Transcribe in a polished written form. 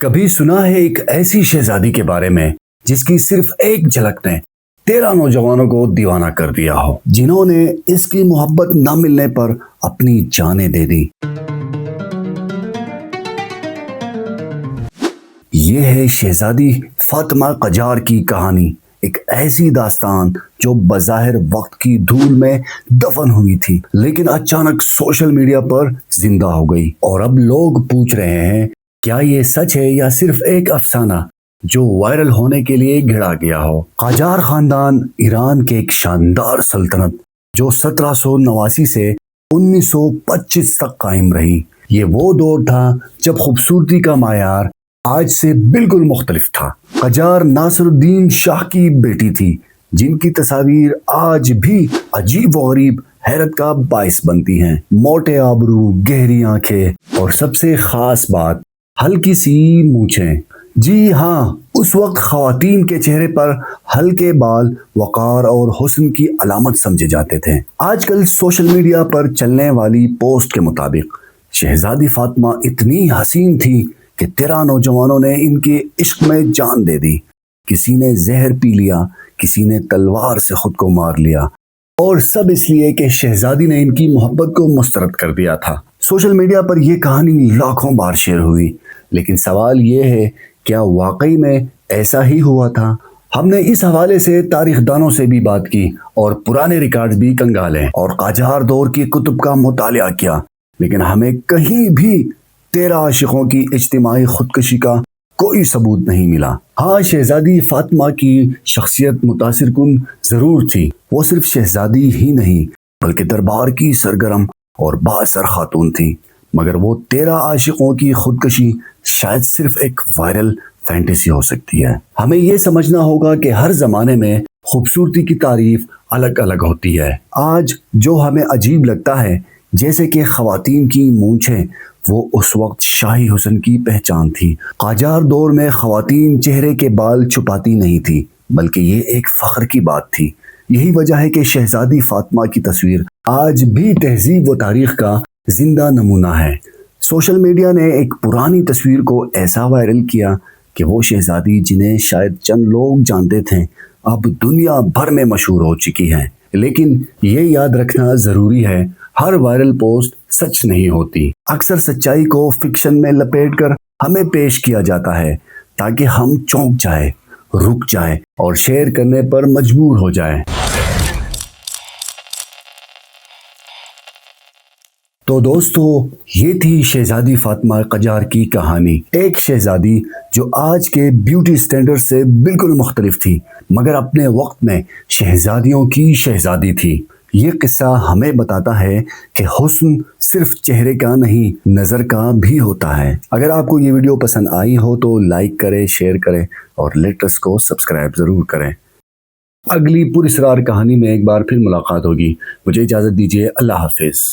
کبھی سنا ہے ایک ایسی شہزادی کے بارے میں جس کی صرف ایک جھلک نے 13 نوجوانوں کو دیوانہ کر دیا ہو، جنہوں نے اس کی محبت نہ ملنے پر اپنی جانیں دے دی۔ یہ ہے شہزادی فاطمہ قجار کی کہانی، ایک ایسی داستان جو بظاہر وقت کی دھول میں دفن ہوئی تھی، لیکن اچانک سوشل میڈیا پر زندہ ہو گئی، اور اب لوگ پوچھ رہے ہیں کیا یہ سچ ہے یا صرف ایک افسانہ جو وائرل ہونے کے لیے گھڑا گیا ہو۔ قاجار خاندان ایران کے ایک شاندار سلطنت جو 1789 سے 1925 تک قائم رہی۔ یہ وہ دور تھا جب خوبصورتی کا معیار آج سے بالکل مختلف تھا۔ قاجار ناصر الدین شاہ کی بیٹی تھی، جن کی تصاویر آج بھی عجیب و غریب حیرت کا باعث بنتی ہیں۔ موٹے آبرو، گہری آنکھیں اور سب سے خاص بات ہلکی سی مونچھیں۔ جی ہاں، اس وقت خواتین کے چہرے پر ہلکے بال وقار اور حسن کی علامت سمجھے جاتے تھے۔ آج کل سوشل میڈیا پر چلنے والی پوسٹ کے مطابق شہزادی فاطمہ اتنی حسین تھی کہ 13 نوجوانوں نے ان کے عشق میں جان دے دی۔ کسی نے زہر پی لیا، کسی نے تلوار سے خود کو مار لیا، اور سب اس لیے کہ شہزادی نے ان کی محبت کو مسترد کر دیا تھا۔ سوشل میڈیا پر یہ کہانی لاکھوں بار شیئر ہوئی، لیکن سوال یہ ہے کیا واقعی میں ایسا ہی ہوا تھا؟ ہم نے اس حوالے سے تاریخ دانوں سے بھی بات کی اور پرانے ریکارڈز بھی کنگالے اور قاجار دور کی کتب کا مطالعہ کیا، لیکن ہمیں کہیں بھی 13 عاشقوں کی اجتماعی خودکشی کا کوئی ثبوت نہیں ملا۔ ہاں، شہزادی فاطمہ کی شخصیت متاثر کن ضرور تھی۔ وہ صرف شہزادی ہی نہیں بلکہ دربار کی سرگرم اور بااثر خاتون تھی، مگر وہ 13 عاشقوں کی خودکشی شاید صرف ایک وائرل فینٹیسی ہو سکتی ہے۔ ہمیں یہ سمجھنا ہوگا کہ ہر زمانے میں خوبصورتی کی تعریف الگ الگ ہوتی ہے۔ آج جو ہمیں عجیب لگتا ہے، جیسے کہ خواتین کی مونچھیں، وہ اس وقت شاہی حسن کی پہچان تھی۔ قاجار دور میں خواتین چہرے کے بال چھپاتی نہیں تھی، بلکہ یہ ایک فخر کی بات تھی۔ یہی وجہ ہے کہ شہزادی فاطمہ کی تصویر آج بھی تہذیب و تاریخ کا زندہ نمونہ ہے۔ سوشل میڈیا نے ایک پرانی تصویر کو ایسا وائرل کیا کہ وہ شہزادی، جنہیں شاید چند لوگ جانتے تھے، اب دنیا بھر میں مشہور ہو چکی ہیں۔ لیکن یہ یاد رکھنا ضروری ہے، ہر وائرل پوسٹ سچ نہیں ہوتی۔ اکثر سچائی کو فکشن میں لپیٹ کر ہمیں پیش کیا جاتا ہے تاکہ ہم چونک جائیں، رک جائیں اور شیئر کرنے پر مجبور ہو جائیں۔ تو دوستو، یہ تھی شہزادی فاطمہ قجار کی کہانی، ایک شہزادی جو آج کے بیوٹی سٹینڈرڈ سے بالکل مختلف تھی، مگر اپنے وقت میں شہزادیوں کی شہزادی تھی۔ یہ قصہ ہمیں بتاتا ہے کہ حسن صرف چہرے کا نہیں، نظر کا بھی ہوتا ہے۔ اگر آپ کو یہ ویڈیو پسند آئی ہو تو لائک کریں، شیئر کریں اور لیٹسٹ کو سبسکرائب ضرور کریں۔ اگلی پراسرار کہانی میں ایک بار پھر ملاقات ہوگی۔ مجھے اجازت دیجیے، اللہ حافظ۔